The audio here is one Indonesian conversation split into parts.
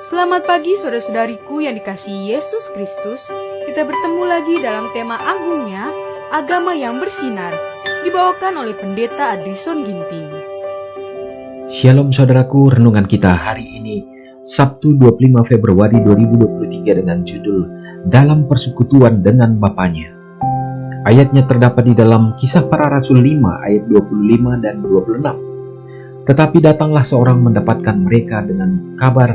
Selamat pagi saudara-saudariku yang dikasihi Yesus Kristus. Kita bertemu lagi dalam tema agungnya, agama yang bersinar, dibawakan oleh Pendeta Adrison Ginting. Shalom saudaraku, renungan kita hari ini Sabtu 25 Februari 2023 dengan judul Dalam Persekutuan dengan Bapanya. Ayatnya terdapat di dalam Kisah Para Rasul 5 ayat 25 dan 26. Tetapi datanglah seorang mendapatkan mereka dengan kabar,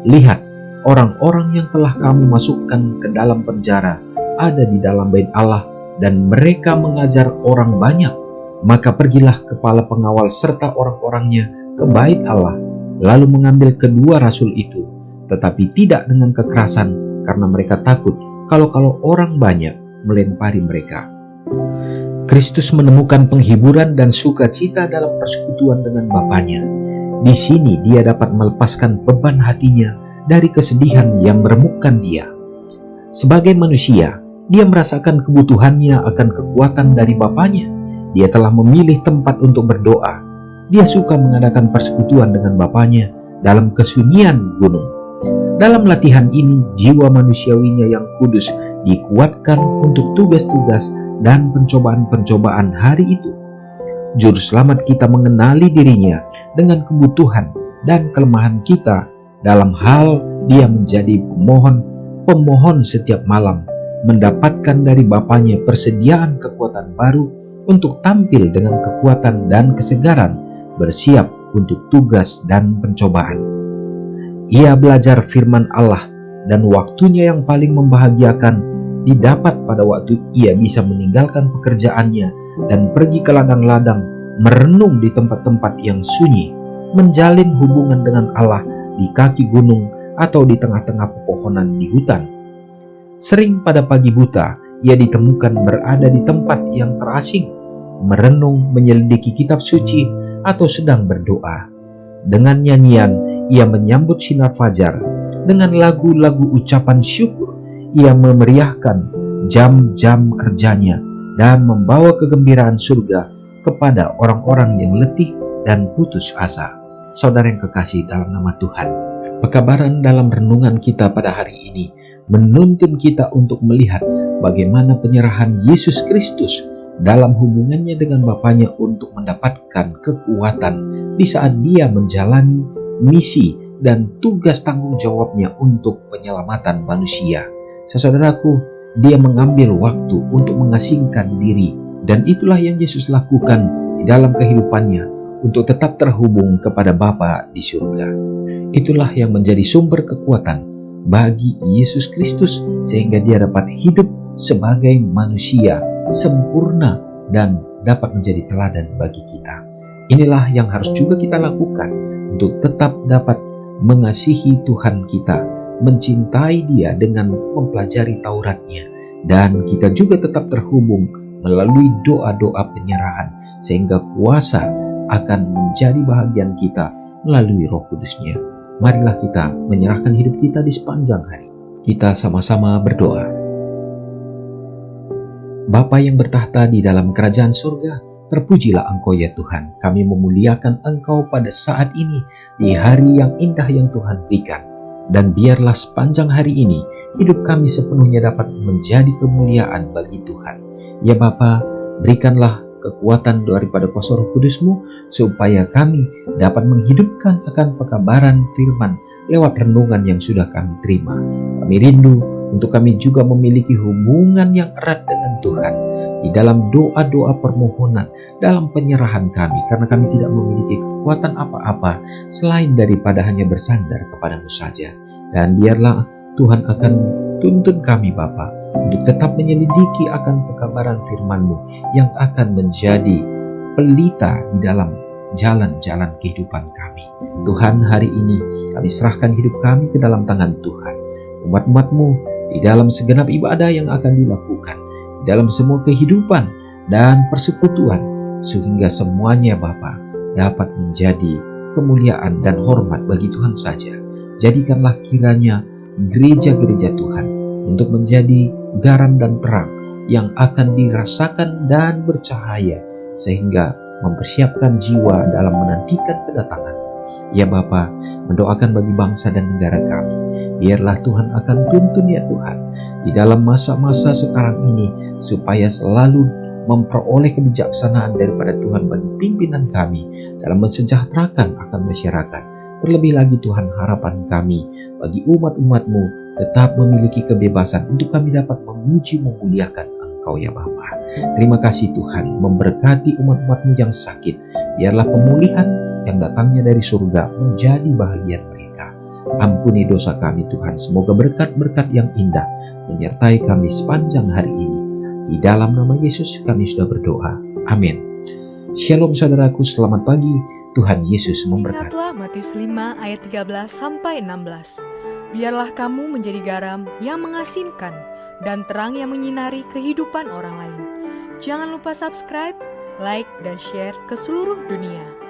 lihat, orang-orang yang telah kamu masukkan ke dalam penjara ada di dalam bait Allah dan mereka mengajar orang banyak. Maka pergilah kepala pengawal serta orang-orangnya ke bait Allah, lalu mengambil kedua rasul itu, tetapi tidak dengan kekerasan, karena mereka takut kalau orang banyak melempari mereka. Kristus menemukan penghiburan dan sukacita dalam persekutuan dengan Bapanya. Di sini dia dapat melepaskan beban hatinya dari kesedihan yang meremukkan dia. Sebagai manusia, dia merasakan kebutuhannya akan kekuatan dari Bapanya. Dia telah memilih tempat untuk berdoa. Dia suka mengadakan persekutuan dengan Bapanya dalam kesunyian gunung. Dalam latihan ini, jiwa manusiawinya yang kudus dikuatkan untuk tugas-tugas dan pencobaan-pencobaan hari itu. Juru selamat kita mengenali dirinya dengan kebutuhan dan kelemahan kita. Dalam hal dia menjadi pemohon setiap malam, mendapatkan dari Bapanya persediaan kekuatan baru untuk tampil dengan kekuatan dan kesegaran, bersiap untuk tugas dan pencobaan. Ia belajar firman Allah, dan waktunya yang paling membahagiakan didapat pada waktu ia bisa meninggalkan pekerjaannya dan pergi ke ladang-ladang, merenung di tempat-tempat yang sunyi, menjalin hubungan dengan Allah di kaki gunung atau di tengah-tengah pepohonan di hutan. Sering pada pagi buta, ia ditemukan berada di tempat yang terasing, merenung, menyelidiki kitab suci, atau sedang berdoa. Dengan nyanyian, ia menyambut sinar fajar. Dengan lagu-lagu ucapan syukur, ia memeriahkan jam-jam kerjanya dan membawa kegembiraan surga kepada orang-orang yang letih dan putus asa. Saudara yang kekasih dalam nama Tuhan, pekabaran dalam renungan kita pada hari ini menuntun kita untuk melihat bagaimana penyerahan Yesus Kristus dalam hubungannya dengan Bapanya untuk mendapatkan kekuatan di saat dia menjalani misi dan tugas tanggung jawabnya untuk penyelamatan manusia. Saudaraku, dia mengambil waktu untuk mengasingkan diri, dan itulah yang Yesus lakukan di dalam kehidupannya untuk tetap terhubung kepada Bapa di surga. Itulah yang menjadi sumber kekuatan bagi Yesus Kristus sehingga dia dapat hidup sebagai manusia sempurna dan dapat menjadi teladan bagi kita. Inilah yang harus juga kita lakukan untuk tetap dapat mengasihi Tuhan kita, mencintai Dia dengan mempelajari Tauratnya, dan kita juga tetap terhubung melalui doa-doa penyerahan sehingga kuasa akan menjadi bahagian kita melalui Roh Kudus-Nya. Marilah kita menyerahkan hidup kita di sepanjang hari. Kita sama-sama berdoa. Bapa yang bertahta di dalam kerajaan surga, terpujilah Engkau ya Tuhan. Kami memuliakan Engkau pada saat ini, di hari yang indah yang Tuhan berikan. Dan biarlah sepanjang hari ini, hidup kami sepenuhnya dapat menjadi kemuliaan bagi Tuhan. Ya Bapa, berikanlah kekuatan daripada kuasa Roh Kudus-Mu, supaya kami dapat menghidupkan akan pekabaran firman lewat renungan yang sudah kami terima. Kami rindu untuk kami juga memiliki hubungan yang erat dengan Tuhan di dalam doa-doa permohonan, dalam penyerahan kami, karena kami tidak memiliki kekuatan apa-apa selain daripada hanya bersandar kepadamu saja. Dan biarlah Tuhan akan tuntun kami Bapa untuk tetap menyelidiki akan pekabaran firman-Mu yang akan menjadi pelita di dalam jalan-jalan kehidupan kami. Tuhan, hari ini kami serahkan hidup kami ke dalam tangan Tuhan. Umat-umat-Mu di dalam segenap ibadah yang akan dilakukan, di dalam semua kehidupan dan persekutuan, sehingga semuanya Bapa dapat menjadi kemuliaan dan hormat bagi Tuhan saja. Jadikanlah kiranya gereja-gereja Tuhan untuk menjadi garam dan terang yang akan dirasakan dan bercahaya, sehingga mempersiapkan jiwa dalam menantikan kedatangan. Ya Bapa, mendoakan bagi bangsa dan negara kami. Biarlah Tuhan akan tuntun ya Tuhan di dalam masa-masa sekarang ini, supaya selalu memperoleh kebijaksanaan daripada Tuhan bagi pimpinan kami dalam mensejahterakan akan masyarakat. Terlebih lagi Tuhan, harapan kami bagi umat-umat-Mu tetap memiliki kebebasan untuk kami dapat memuji memuliakan Engkau ya Bapa. Terima kasih Tuhan, memberkati umat-umat-Mu yang sakit. Biarlah pemulihan yang datangnya dari surga menjadi bahagian mereka. Ampuni dosa kami Tuhan, semoga berkat-berkat yang indah menyertai kami sepanjang hari ini. Di dalam nama Yesus kami sudah berdoa. Amin. Shalom saudaraku, selamat pagi. Tuhan Yesus memberkati. Ingatlah Matius 5 ayat 13-16. Biarlah kamu menjadi garam yang mengasinkan dan terang yang menyinari kehidupan orang lain. Jangan lupa subscribe, like, dan share ke seluruh dunia.